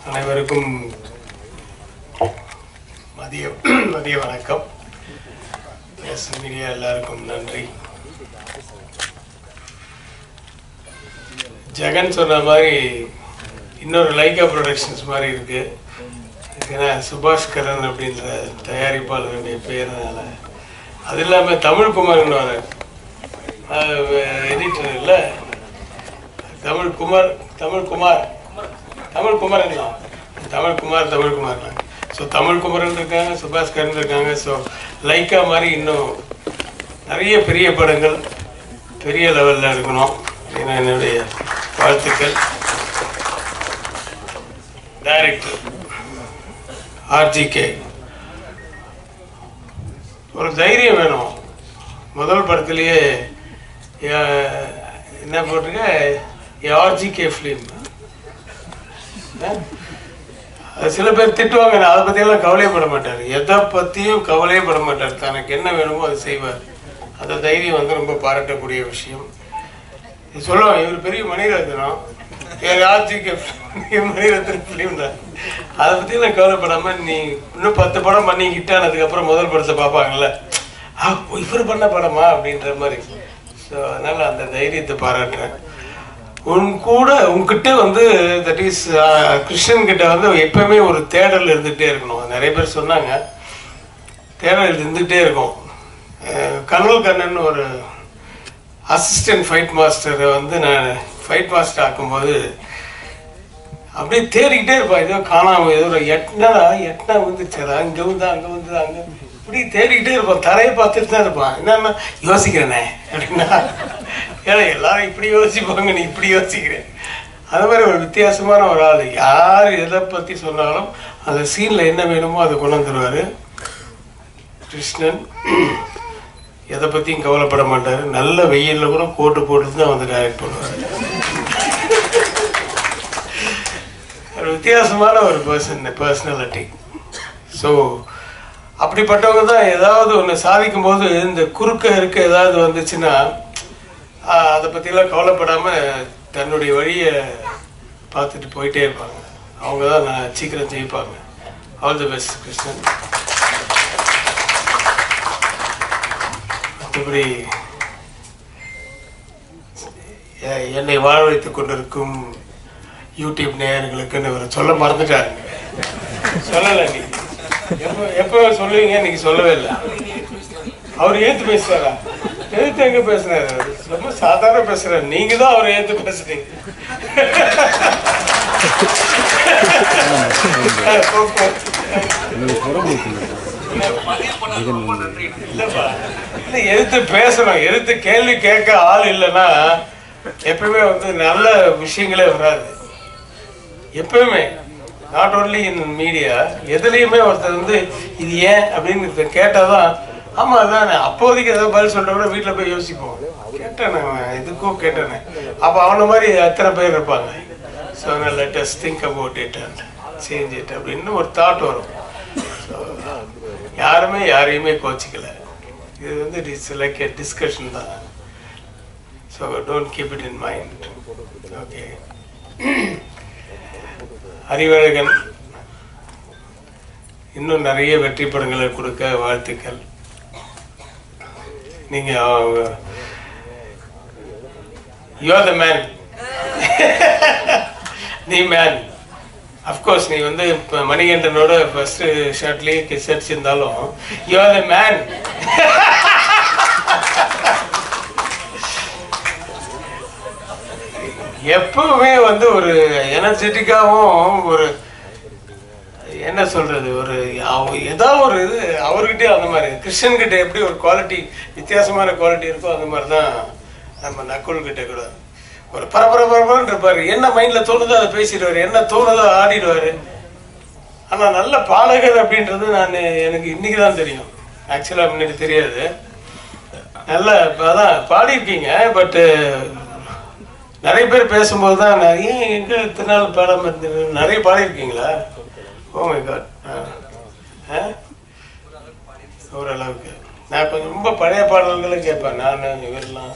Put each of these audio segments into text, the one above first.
அனைவருக்கும் மதிய வணக்கம். மீடியா எல்லாருக்கும் நன்றி. ஜெகன் சொன்ன மாதிரி இன்னொரு லைகா ப்ரொடக்ஷன்ஸ் மாதிரி இருக்கு. ஏன்னா சுபாஷ் கரன் அப்படின்ற தயாரிப்பாளருடைய பேர்னால, அது இல்லாமல் தமிழ்குமார்னு வர எடிட்டர் இல்லை, தமிழ்குமார். ஸோ தமிழ்குமரன் இருக்காங்க, சுபாஷ் கரன் இருக்காங்க. ஸோ லைக்கா மாதிரி இன்னும் நிறைய பெரிய படங்கள் பெரிய லெவலில் இருக்கணும் அப்படின்னு என்னுடைய வாழ்த்துக்கள். டைரக்டர் ஆர்ஜிகே, ஒரு தைரியம் வேணும். முதல் படத்துலேயே என்ன போட்டிருக்க, ஆர்ஜிகே ஃபிலிம். சில பேர் திட்டுவாங்க, அதை பற்றியெல்லாம் கவலையப்பட மாட்டார், எதை பற்றியும் கவலையப்பட மாட்டார். தனக்கு என்ன வேணுமோ அதை செய்வார். அந்த தைரியம் வந்து ரொம்ப பாராட்டக்கூடிய விஷயம். சொல்லுவாங்க, இவர் பெரிய மணிரத்னம், ஆர்ஜிகே மணிரத்னம் ஃபிலிம் தான். அதை பற்றியெல்லாம் கவலைப்படாமல் நீ இன்னும் 10 படம் பண்ணி ஹிட் ஆனதுக்கப்புறம் முதல் படத்தை பார்ப்பாங்கல்ல, இவர் பண்ண படமா அப்படின்ற மாதிரி. ஸோ அதனால் அந்த தைரியத்தை பாராட்டுறேன். உங்ககிட்ட வந்து தட் இஸ் கிருஷ்ணன் கிட்ட வந்து எப்பவுமே ஒரு தேடல் இருந்துகிட்டே இருக்கணும். நிறைய பேர் சொன்னாங்க, தேடல் இருந்துகிட்டே இருக்கும். கர்னல் கண்ணன் ஒரு அசிஸ்டன்ட் ஃபைட் மாஸ்டரை வந்து நான் ஃபைட் மாஸ்டர் ஆக்கும்போது அப்படியே தேடிக்கிட்டே இருப்பான். ஏதோ காணாமல் ஏதோ எட்டனா வந்துச்சு, அங்கே வந்து அங்கே இப்படி தேடிக்கிட்டே இருப்பான். தரையை பார்த்துட்டு தான் இருப்பான். என்னன்னா யோசிக்கிறேனே அப்படின்னா, ஏன்னா எல்லாரும் இப்படி யோசிப்பாங்க, நீ இப்படி யோசிக்கிறேன். அது மாதிரி ஒரு வித்தியாசமான ஒரு ஆள். யார் எதை பற்றி சொன்னாலும் அந்த சீனில் என்ன வேணுமோ அதை கொண்டு வந்துடுவார் கிருஷ்ணன். எதை பற்றியும் கவலைப்பட மாட்டார். நல்ல வெயிலில் கூட கோட்டு போட்டு தான் வந்து டைரக்ட் பண்ணுவார். ஒரு வித்தியாசமான ஒரு பர்சனாலிட்டி. ஸோ அப்படிப்பட்டவங்க தான் ஏதாவது ஒன்று சாதிக்கும் போது இந்த இருக்க ஏதாவது வந்துச்சுன்னா அதை பற்றிலாம் கவலைப்படாமல் தன்னுடைய வழியை பார்த்துட்டு போயிட்டே இருப்பாங்க. அவங்க தான் நான் சீக்கிரம் ஜெயிப்பாங்க. All the best Krishnan. மற்றபடி என்னை வாழ வைத்துக் கொண்டிருக்கும் யூடியூப் நேயர்களுக்குன்னு இவர் சொல்ல மறந்துட்டாருங்க. சொல்லலை, நீ எப்போ சொல்லுவீங்க, இன்னைக்கு சொல்லவே இல்லை. அவர் ஏற்று பேசுறாரா? எழுத்து எங்க பேசுறாரு? ரொம்ப சாதாரண பேசுறாரு. நீங்க தான் அவரை ஏத்து பேசுறீங்க. இல்லப்பா, இல்ல எதிர்த்து பேசணும். எதிர்த்து கேள்வி கேட்க ஆள் இல்லைன்னா எப்பவுமே வந்து நல்ல விஷயங்களே வராது. எப்பவுமே நாட் ஓன்லி இன் மீடியா, எதுலையுமே ஒருத்தர் வந்து இது ஏன் அப்படின்னு கேட்டாதான், ஆமா அதானே அப்போதைக்கு ஏதாவது பதில் சொல்ற கூட வீட்டில் போய் யோசிப்போம். கேட்டேனே இதுக்கும் கேட்டேனே, அப்போ அவன மாதிரி எத்தனை பேர் இருப்பாங்க. So let us think about it and change it அப்படின்னு ஒரு தாட் வரும். ஸோ யாருமே யாரையுமே கோச்சிக்கல. இது வந்து இட்ஸ் லைக் எ டிஸ்கஷன் தான். So don't keep it in mind. Okay. Arivazhagan இன்னும் நிறைய வெற்றி படங்களை கொடுக்க வாழ்த்துக்கள். நீங்க யூ ஆர் த மேன். நீ மேன். அஃப்கோர்ஸ் நீ வந்து மணிகண்டனோட ஃபர்ஸ்ட் ஷாட்லேயே கிஸ் அடிச்சிருந்தாலும் யூ ஆர் த மேன். எப்பவுமே வந்து ஒரு எனர்ஜெட்டிக்காகவும் ஒரு என்ன சொல்றது, ஒரு ஏதாவது ஒரு இது அவர்கிட்டே அந்த மாதிரி. கிருஷ்ணன் கிட்ட எப்படி ஒரு குவாலிட்டி, வித்தியாசமான குவாலிட்டி இருக்கோ அந்த மாதிரி தான் நம்ம நக்குல் கிட்ட கூட ஒரு பரபரன்னு இருப்பாரு. என்ன மைண்ட்ல தோணுதோ அதை பேசிடுவாரு, என்ன தோணுதோ ஆடிடுவாரு. ஆனா நல்ல பாடகர் அப்படின்றது எனக்கு இன்னைக்கு தான் தெரியும். ஆக்சுவலா முன்னாடி தெரியாது. நல்ல அதான் பாடியிருக்கீங்க. பட்டு நிறைய பேர் பேசும்போது தான் நிறைய எங்க இத்தனை நாள் பாடாம இருந்தது. நிறைய பாடியிருக்கீங்களா? Oh my God. ஓரளவுக்கு நான் கொஞ்சம் ரொம்ப பழைய பாடல்களும் கேட்பேன். நான் இவரெல்லாம்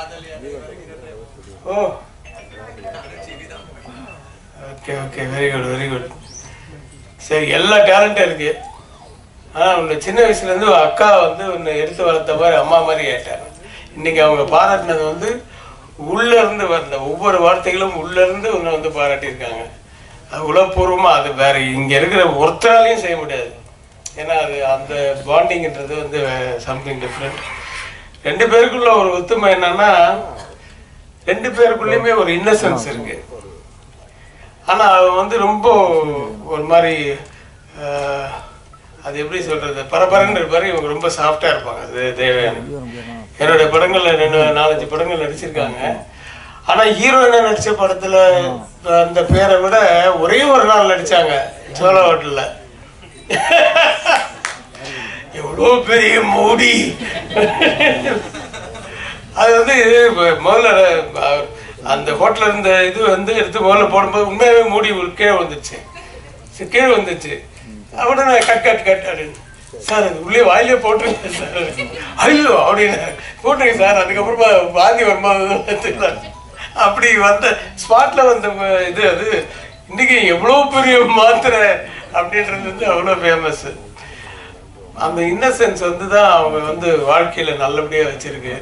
oh okay okay, very good very good. சரி, எல்லா டேலண்ட்டும் இருக்கு. ஆனால் உன்னை சின்ன வயசுலேருந்து அக்கா வந்து உன்னை எடுத்து வளர்த்த மாதிரி அம்மா மாதிரி கேட்டாங்க. இன்னைக்கு அவங்க பாராட்டினது வந்து உள்ளேருந்து வந்த ஒவ்வொரு வார்த்தைகளும் உள்ளேருந்து உன்னை வந்து பாராட்டியிருக்காங்க. அது உளப்பூர்வமாக, அது வேற இங்கே இருக்கிற ஒருத்தராலையும் செய்ய முடியாது. ஏன்னா அது அந்த பாண்டிங்கிறது வந்து சம்திங் டிஃப்ரெண்ட். ரெண்டு பேருக்குள்ள ஒரு ஒத்துமை என்னன்னா, ரெண்டு பேருக்குள்ளேயுமே ஒரு இன்னசென்ஸ் இருக்கு. ஆனால் அவன் வந்து ரொம்ப ஒரு மாதிரி அது எப்படி சொல்றது, பரபரன்னு இருப்பாரு. இவங்க ரொம்ப சாஃப்டா இருப்பாங்க. அது தேவையான என்னோட படங்கள்ல 4-5 படங்கள் நடிச்சிருக்காங்க. ஆனா ஹீரோயினா நடிச்ச படத்துல அந்த பேரை விட ஒரே ஒரு நாள் நடிச்சாங்க சோழ ஹோட்டல்ல. எவ்வளோ பெரிய மூடி. அது வந்து முதல்ல அந்த ஹோட்டல்ல இருந்த இது வந்து எடுத்து முதல்ல போடும்போது உண்மையாவே மூடி கீழே வந்துருச்சு. கீழே வந்துச்சு. உடனே கட் கட் கட் அப்படின்னு, சார் அது உள்ளே வாயிலே போட்டுருங்க சார். ஐயோ அப்படின்னு போட்டுருங்க சார். அதுக்கப்புறமா வாந்தி வரும்போது அப்படி வந்த ஸ்பாட்ல வந்த இது அது இன்னைக்கு எவ்வளோ பெரிய மாத்திரை அப்படின்றது வந்து அவ்வளோ ஃபேமஸ். அந்த இன்னசென்ஸ் வந்து தான் அவங்க வந்து வாழ்க்கையில நல்லபடியா வச்சிருக்கு.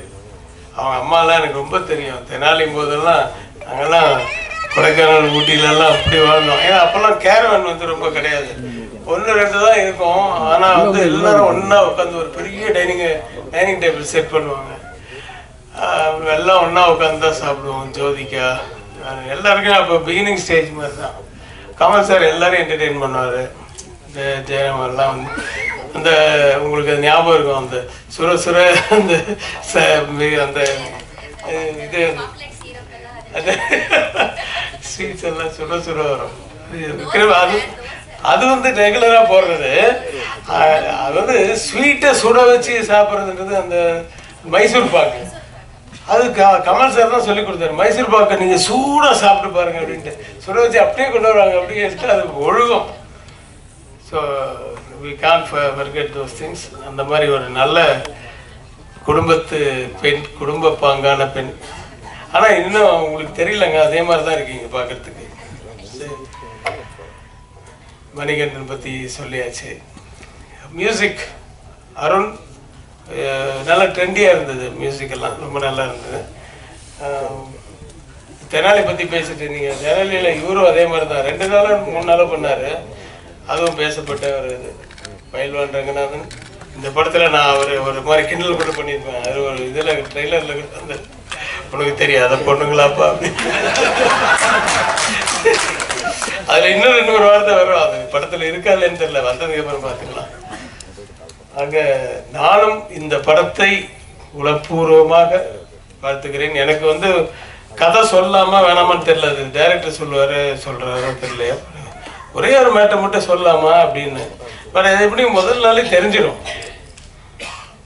அவங்க அம்மாலாம் எனக்கு ரொம்ப தெரியும். தெனாலியும் போதெல்லாம் நாங்கெல்லாம் கொடைக்கானல் ஊட்டிலெல்லாம் அப்படி வாழ்ந்தோம். ஏன்னா அப்பெல்லாம் கேரவன் வந்து ரொம்ப கிடையாது, 1-2 தான் இருக்கும். ஆனால் வந்து எல்லாரும் ஒன்றா உட்காந்து ஒரு பெரிய டைனிங் டேபிள் செட் பண்ணுவாங்க. எல்லாம் ஒன்றா உட்காந்து தான் சாப்பிடுவோம். ஜோதிகா எல்லாருக்கும் அப்போ பிகினிங் ஸ்டேஜ் மாதிரி தான். கமல் சார் எல்லாரும் என்டர்டெயின் பண்ணுவார். ஜெயராமெல்லாம் வந்து அந்த உங்களுக்கு அது ஞாபகம் இருக்கும், அந்த சுர சுர அந்த அந்த இது அது ஸ்வீட்ஸ் எல்லாம் சுர சுர வரும். அது அது வந்து ரெகுலரா போடுறது. அது வந்து ஸ்வீட்டை சுட வச்சு சாப்பிட்றதுன்றது அந்த மைசூர் பாக்கு. அது கமல் சார் தான் சொல்லி கொடுத்தாரு. மைசூர் பாக்கை நீங்க சூடா சாப்பிட்டு பாருங்க அப்படின்ட்டு சுட வச்சு அப்படியே கொண்டு வருவாங்க. அப்படியே எடுத்து அது ஒழுகும். So we can't forget those things. அந்த மாதிரி ஒரு நல்ல குடும்பத்து பெண், குடும்ப பாங்கான பெண். ஆனால் இன்னும் உங்களுக்கு தெரியலங்க, அதே மாதிரி தான் இருக்கீங்க பார்க்கறதுக்கு. மணிகண்டன் பற்றி சொல்லியாச்சு. மியூசிக் அருண் நல்லா ட்ரெண்டியாக இருந்தது. மியூசிக் எல்லாம் ரொம்ப நல்லா இருந்தது. தெனாலி பற்றி பேசிட்டு இருந்தீங்க. தெனாலியில் இவரும் அதே மாதிரி தான் 2 நாளோ 3 நாளோ பண்ணார். அதுவும் பேசப்பட்ட ஒரு இது. பயில்வான் ரங்கநாதன் இந்த படத்தில் நான் ஒரு மாதிரி கிண்டல் கூட பண்ணியிருப்பேன். அது ஒரு இதில் ட்ரெய்லரில் அந்த உனக்கு தெரியாத பொண்ணுங்களாப்பா அப்படின்னு. அதில் இன்னொரு வார்த்தை வரும். அது படத்தில் இருக்காதுன்னு தெரியல, வந்ததுக்கு அப்புறம் பார்த்துக்கலாம். ஆக நானும் இந்த படத்தை உளப்பூர்வமாக பார்த்துக்கிறேன். எனக்கு வந்து கதை சொல்லாமல் வேணாமான்னு தெரியல. அது டைரக்டர் சொல்கிறாரோ தெரியலையா, ஒரே ஒரு மேட்டை மட்டும் சொல்லாமா அப்படின்னு. பட் அது எப்படி முதல் நாளே தெரிஞ்சிடும்.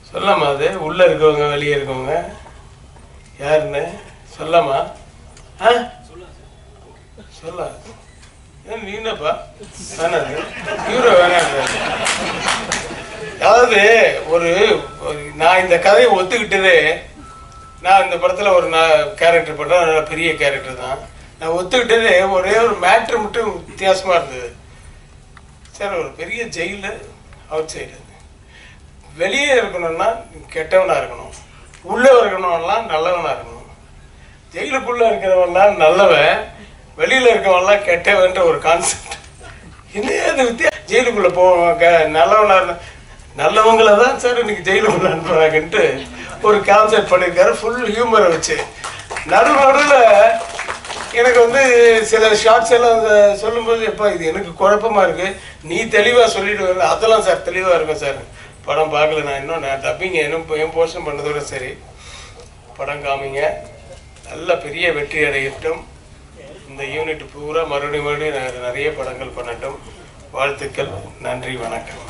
சொல்லாமா, அது உள்ளே இருக்கவங்க வெளியே இருக்கவங்க யாருன்னு சொல்லாமா? சொல்ல நீ என்னப்பா வேணாது ஹீரோ வேணாது. அதாவது நான் இந்த கதையை ஒத்துக்கிட்டதே, நான் இந்த படத்தில் ஒரு கேரக்டர் பண்ணுறேன், நல்ல பெரிய கேரக்டர் தான். நான் ஒத்துக்கிட்டதே ஒரே ஒரு மேட்ரு மட்டும் வித்தியாசமாக இருந்தது. சார் ஒரு பெரிய ஜெயிலு அவுட் சைடு, வெளியே இருக்கணும்னா கெட்டவனாக இருக்கணும், உள்ளே இருக்கணும்லாம் நல்லவனாக இருக்கணும். ஜெயிலுக்குள்ளே இருக்கிறவன்லாம் நல்லவன், வெளியில் இருக்கவன்லாம் கெட்டவன்ற ஒரு கான்செப்ட். இன்னும் அது ஜெயிலுக்குள்ளே போவாங்க நல்லவனாக நல்லவங்களை தான் சார் இன்னைக்கு ஜெயிலுக்குள்ளே அனுப்புறாங்கன்ட்டு ஒரு கான்செப்ட் பண்ணியிருக்காரு. ஃபுல் ஹியூமரை வச்சு நடுவில் எனக்கு வந்து சில ஷார்ட்ஸ் எல்லாம் சொல்லும்போது எப்போ இது எனக்கு குழப்பமாக இருக்குது, நீ தெளிவாக சொல்லிட்டு அதெல்லாம் சார் தெளிவாக இருக்கும் சார். படம் பார்க்கல, நான் இன்னும் டப்பிங்க என் போர்ஷன் பண்ணதோட சரி. படம் காமிங்க, நல்ல பெரிய வெற்றி அடையட்டும். இந்த யூனிட் பூரா மறுபடியும் நிறைய படங்கள் பண்ணட்டும். வாழ்த்துக்கள். நன்றி, வணக்கம்.